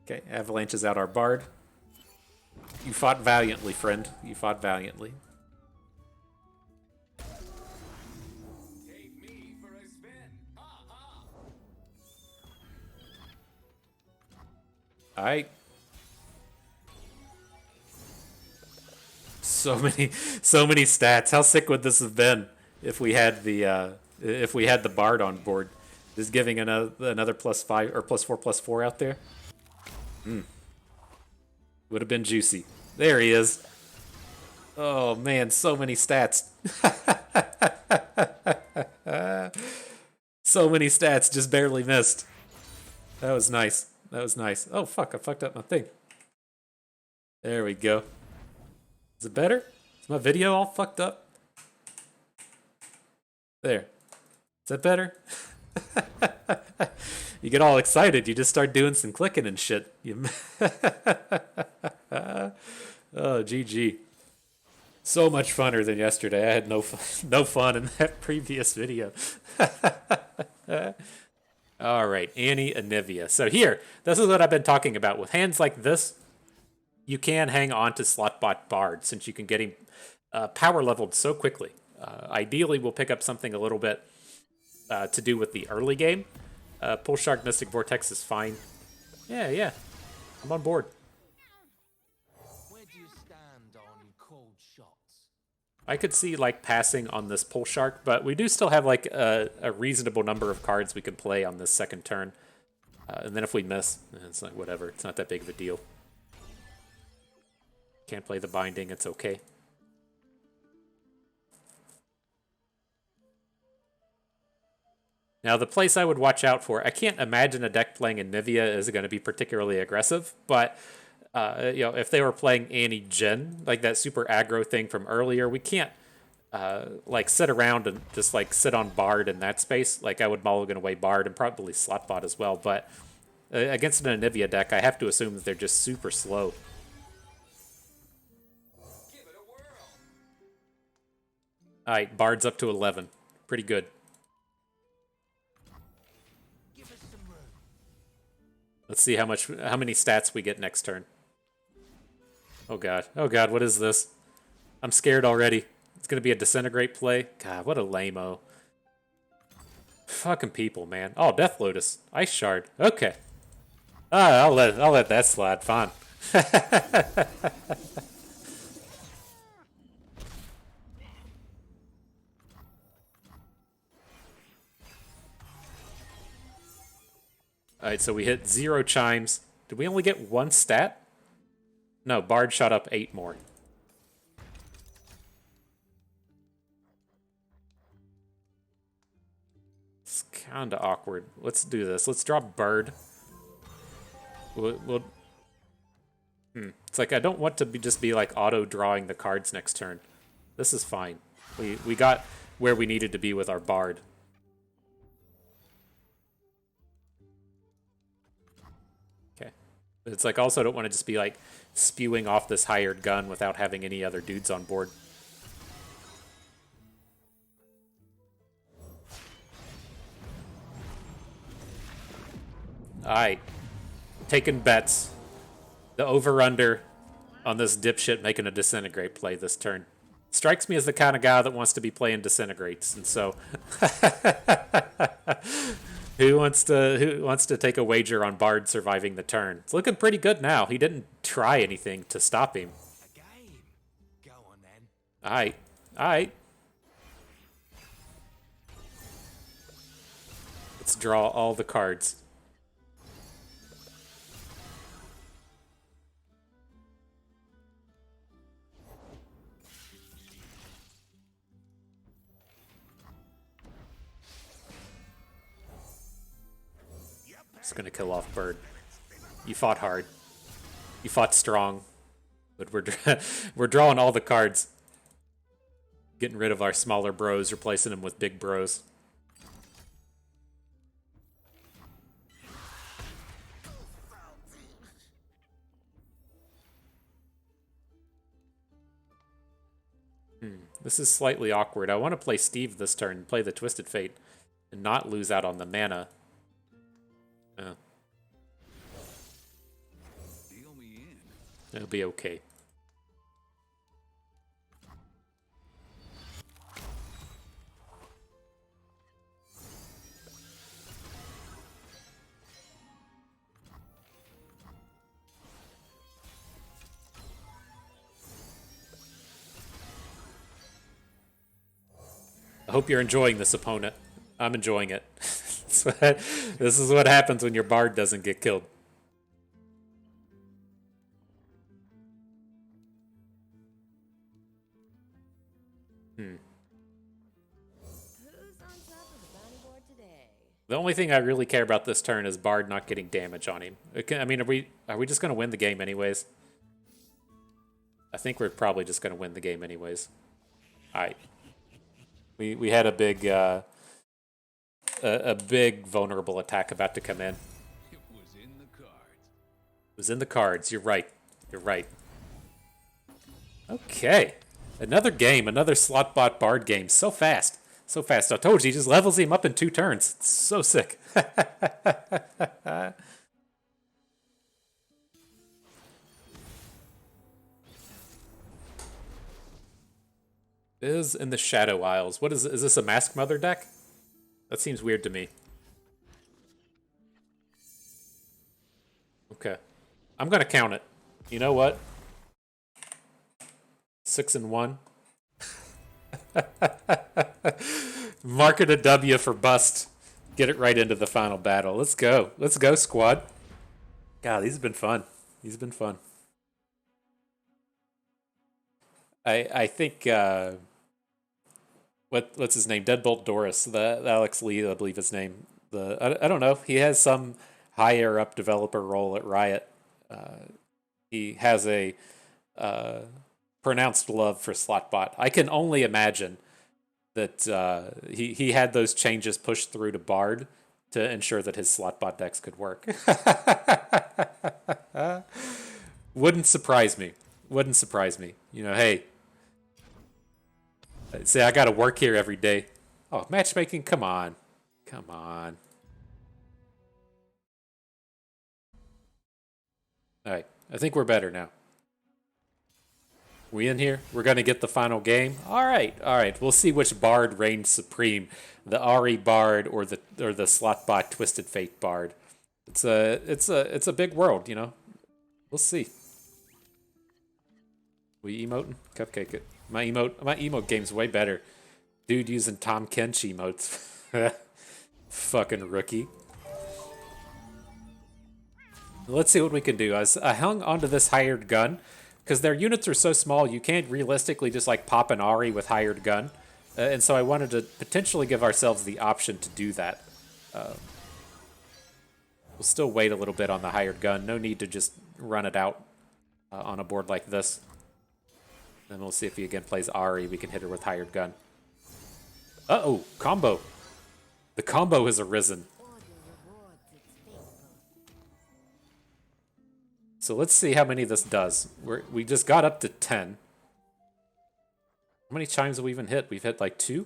Okay, avalanches out our Bard. You fought valiantly, friend. You fought valiantly. Take me for a spin. Ha ha. Alright. So many stats. How sick would this have been if we had the Bard on board? Just giving another +5 or +4/+4 out there. Would have been juicy. There he is. Oh man, so many stats. So many stats, just barely missed. That was nice. That was nice. Oh fuck, I fucked up my thing. There we go. Is it better? Is my video all fucked up? There. Is that better? You get all excited, you just start doing some clicking and shit. Oh, GG. So much funner than yesterday. I had no fun in that previous video. All right, Annie Anivia. So here, this is what I've been talking about. With hands like this, you can hang on to Slotbot Bard since you can get him power leveled so quickly. Ideally, we'll pick up something a little bit to do with the early game. Pull Shark Mystic Vortex is fine. Yeah. I'm on board. Where do you stand on cold shots? I could see like passing on this Pull Shark, but we do still have like a reasonable number of cards we can play on this second turn. And then if we miss, it's like whatever. It's not that big of a deal. Can't play the Binding, it's okay. Now, the place I would watch out for, I can't imagine a deck playing Anivia is going to be particularly aggressive, but if they were playing Annie Jin, like that super aggro thing from earlier, we can't like sit around and just like sit on Bard in that space. Like I would mulligan away Bard and probably Slotbot as well, but against an Anivia deck, I have to assume that they're just super slow. Give it a whirl. Alright, Bard's up to 11. Pretty good. Give us some room. Let's see how many stats we get next turn. Oh god, what is this? I'm scared already. It's gonna be a Disintegrate play. God, what a lame-o. Fucking people, man. Oh, Death Lotus. Ice Shard. Okay. I'll let that slide. Fine. Alright, so we hit 0 chimes. Did we only get 1 stat? No, Bard shot up 8 more. It's kinda awkward. Let's do this. Let's drop Bird. It's like I don't want to just be like auto-drawing the cards next turn. This is fine. We got where we needed to be with our Bard. But it's like also I don't want to just be like spewing off this hired gun without having any other dudes on board. Alright. Taking bets. The over-under on this dipshit making a Disintegrate play this turn. Strikes me as the kind of guy that wants to be playing Disintegrates, and so Who wants to take a wager on Bard surviving the turn? It's looking pretty good now. He didn't try anything to stop him. A game. Go on then. Alright. Alright. Let's draw all the cards. Just gonna kill off Bird. You fought hard. You fought strong. But we're drawing all the cards. Getting rid of our smaller bros, replacing them with big bros. This is slightly awkward. I want to play Steve this turn, play the Twisted Fate, and not lose out on the mana. Deal me in. It'll be okay. I hope you're enjoying this, opponent. I'm enjoying it. This is what happens when your Bard doesn't get killed. Who's on top of the bounty board today? The only thing I really care about this turn is Bard not getting damage on him. I mean, are we just gonna win the game anyways? I think we're probably just gonna win the game anyways. Alright. We had a big vulnerable attack about to come in. It was in the cards. It was in the cards. You're right. You're right. Okay. Another game. Another Slotbot Bard game. So fast. So fast. I told you, he just levels him up in 2 turns. It's so sick. Is in the Shadow Isles. What is this a Mask Mother deck? That seems weird to me. Okay. I'm gonna count it. You know what? 6 and 1. Mark it a W for bust. Get it right into the final battle. Let's go. Let's go, squad. God, these have been fun. These have been fun. I think what's his name? Deadbolt Doris, the Alex Lee, I believe his name. I don't know. He has some higher up developer role at Riot. He has a pronounced love for Slotbot. I can only imagine that he had those changes pushed through to Bard to ensure that his Slotbot decks could work. Wouldn't surprise me. Wouldn't surprise me. You know, hey, say I got to work here every day. Oh, matchmaking, come on. Come on. All right, I think we're better now. We in here? We're going to get the final game? All right, all right. We'll see which Bard reigns supreme. The Ari Bard or the Slotbot Twisted Fate Bard. It's a big world, you know. We'll see. We emoting? Cupcake it. My emote game's way better. Dude using Tom Kench emotes. Fucking rookie. Let's see what we can do. I hung onto this hired gun because their units are so small you can't realistically just like pop an Ari with hired gun. And so I wanted to potentially give ourselves the option to do that. We'll still wait a little bit on the hired gun. No need to just run it out on a board like this. Then we'll see if he again plays Ari. We can hit her with hired gun. Uh-oh, combo. The combo has arisen. So let's see how many this does. We just got up to 10. How many chimes have we even hit? We've hit like 2?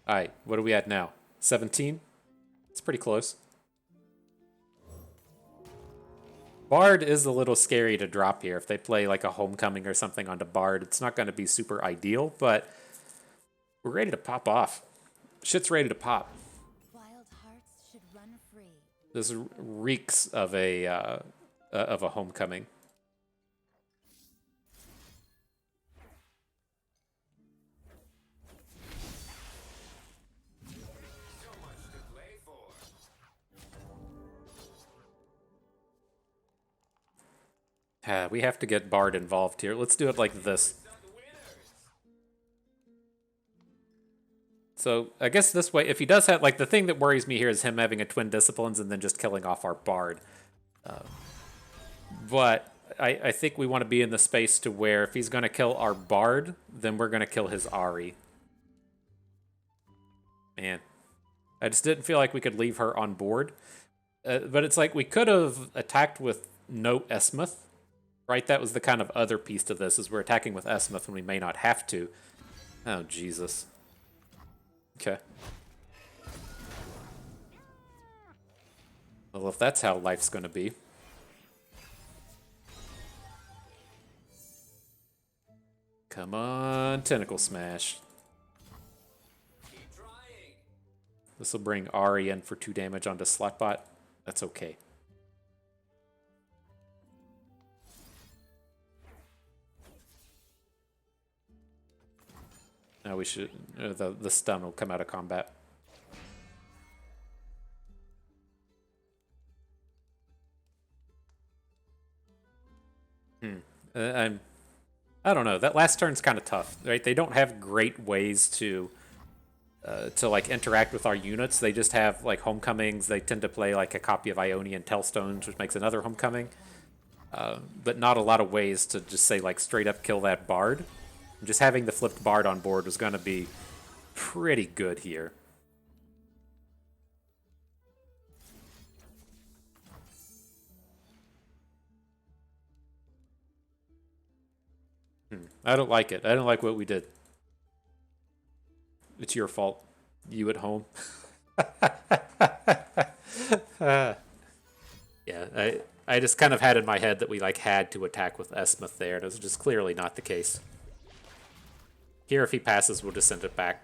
Alright, what are we at now? 17? It's pretty close. Bard is a little scary to drop here. If they play like a Homecoming or something onto Bard, it's not going to be super ideal, but we're ready to pop off. Shit's ready to pop. Wild hearts should run free. This reeks of a Homecoming. We have to get Bard involved here. Let's do it like this. So I guess this way, if he does have, like, the thing that worries me here is him having a Twin Disciplines and then just killing off our Bard. But I think we want to be in the space to where if he's going to kill our Bard, then we're going to kill his Ahri. Man, I just didn't feel like we could leave her on board. But it's like we could have attacked with no Esmuth. Right, that was the kind of other piece to this, is we're attacking with Esmuth when we may not have to. Oh, Jesus. Okay. Well, if that's how life's going to be. Come on, Tentacle Smash. This will bring Ahri in for 2 damage onto Slotbot. That's okay. Now we should... the stun will come out of combat. I don't know. That last turn's kind of tough, right? They don't have great ways to like interact with our units. They just have like Homecomings. They tend to play like a copy of Ionian Tellstones, which makes another Homecoming. But not a lot of ways to just say like straight up kill that Bard. Just having the flipped Bard on board was going to be pretty good here. I don't like it. I don't like what we did. It's your fault. You at home. Yeah, I just kind of had in my head that we like had to attack with Esmuth there. It was just clearly not the case. Here, if he passes, we'll just send it back.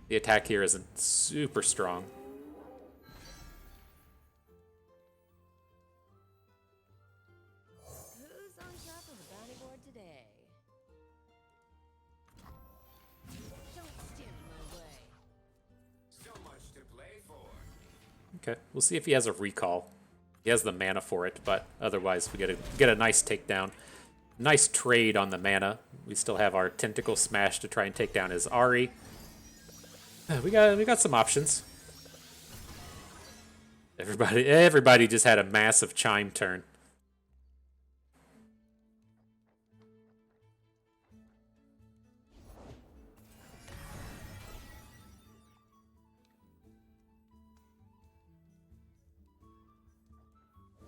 The attack here isn't super strong. Who's on top of the bounty board today? Don't stand in my way. So much to play for. Okay, we'll see if he has a recall. He has the mana for it, but otherwise we get a nice takedown. Nice trade on the mana. We still have our Tentacle Smash to try and take down his Ahri. We got some options. Everybody just had a massive chime turn.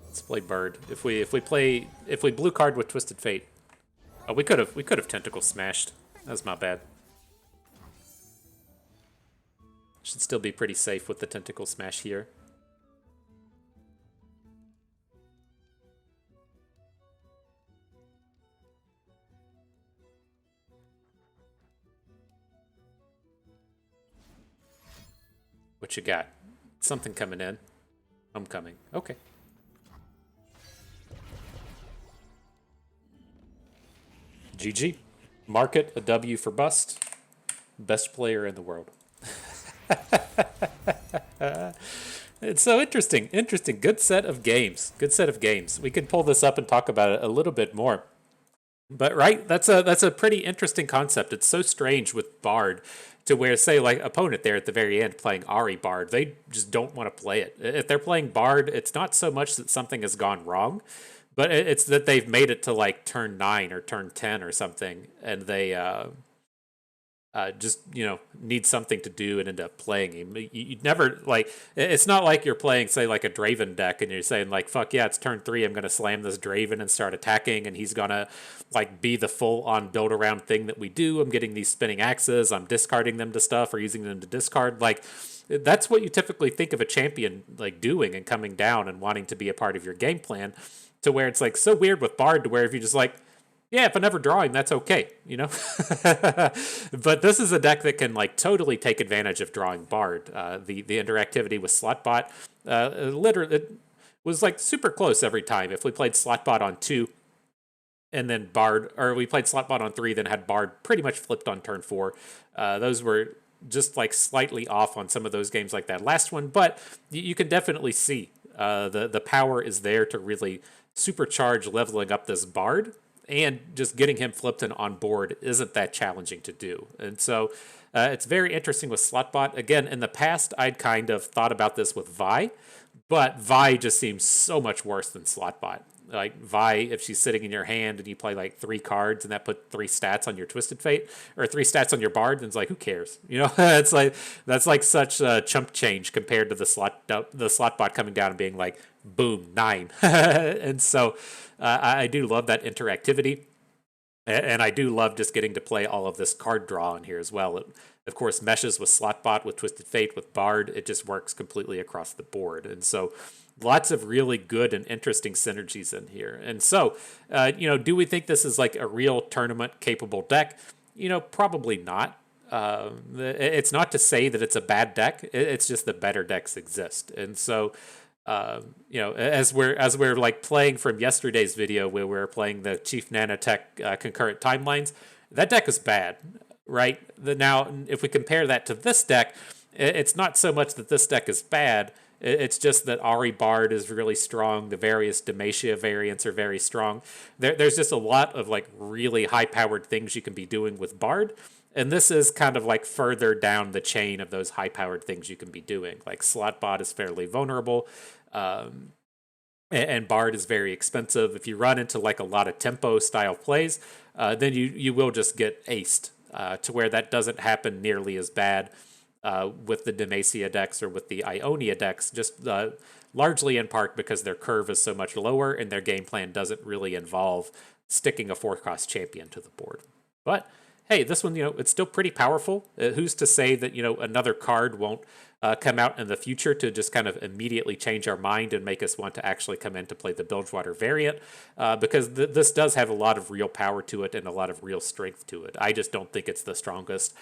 Let's play Bird. If we blue card with Twisted Fate. Oh, we could have Tentacle Smashed. That was my bad. Should still be pretty safe with the Tentacle Smash here. What you got? Something coming in. I'm coming. Okay. GG. Mark it a W for Bust. Best player in the world. It's so interesting. Interesting. Good set of games. Good set of games. We could pull this up and talk about it a little bit more. But right, that's a pretty interesting concept. It's so strange with Bard to where, say, like opponent there at the very end playing Ahri Bard, they just don't want to play it. If they're playing Bard, it's not so much that something has gone wrong, but it's that they've made it to like turn 9 or turn 10 or something, and just need something to do and end up playing him. You never like. It's not like you're playing, say, like a Draven deck, and you're saying like, "Fuck yeah, it's turn 3. I'm gonna slam this Draven and start attacking, and he's gonna like be the full on build around thing that we do. I'm getting these spinning axes. I'm discarding them to stuff or using them to discard. Like that's what you typically think of a champion like doing and coming down and wanting to be a part of your game plan. To where it's like so weird with Bard to where if you just like, yeah, if I never draw him, that's okay, But this is a deck that can like totally take advantage of drawing Bard. The interactivity with Slotbot, literally, it was like super close every time. If we played Slotbot on 2, and then Bard, or we played Slotbot on 3, then had Bard pretty much flipped on turn 4. Those were just like slightly off on some of those games like that last one, but you can definitely see the power is there to really supercharge leveling up this Bard. And just getting him flipped and on board isn't that challenging to do. And so it's very interesting with Slotbot. Again, in the past, I'd kind of thought about this with Vi, but Vi just seems so much worse than Slotbot. Like Vi, if she's sitting in your hand and you play like 3 cards and that put 3 stats on your Twisted Fate or 3 stats on your Bard, then it's like, who cares? It's like that's like such a chump change compared to the Slotbot coming down and being like, boom, 9. And so I do love that interactivity. And I do love just getting to play all of this card draw in here as well. It, of course, meshes with Slotbot, with Twisted Fate, with Bard. It just works completely across the board. And so lots of really good and interesting synergies in here. And so, do we think this is like a real tournament-capable deck? Probably not. It's not to say that it's a bad deck. It's just that better decks exist. And so, as we're like playing from yesterday's video where we're playing the Chief Nanotech concurrent timelines, that deck is bad, right? Now, if we compare that to this deck, it's not so much that this deck is bad. It's just that Ari Bard is really strong. The various Demacia variants are very strong. There's just a lot of like really high-powered things you can be doing with Bard. And this is kind of like further down the chain of those high-powered things you can be doing. Like Slotbot is fairly vulnerable, and Bard is very expensive. If you run into like a lot of tempo-style plays, then you will just get aced, to where that doesn't happen nearly as bad with the Demacia decks or with the Ionia decks, just largely in part because their curve is so much lower and their game plan doesn't really involve sticking a 4-cost champion to the board. But hey, this one, it's still pretty powerful. Who's to say that, another card won't come out in the future to just kind of immediately change our mind and make us want to actually come in to play the Bilgewater variant, because this does have a lot of real power to it and a lot of real strength to it. I just don't think it's the strongest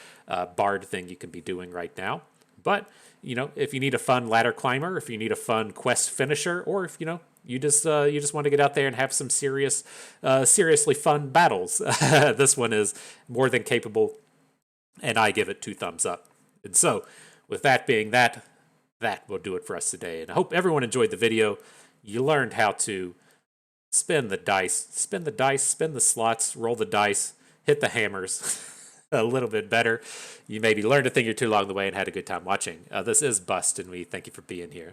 Bard thing you can be doing right now. But, if you need a fun ladder climber, if you need a fun quest finisher, or if, you just want to get out there and have some seriously fun battles, this one is more than capable, and I give it 2 thumbs up. And so, with that being that will do it for us today. And I hope everyone enjoyed the video. You learned how to spin the dice, spin the slots, roll the dice, hit the hammers a little bit better. You maybe learned a thing or two along the way and had a good time watching. This is Bust, and we thank you for being here.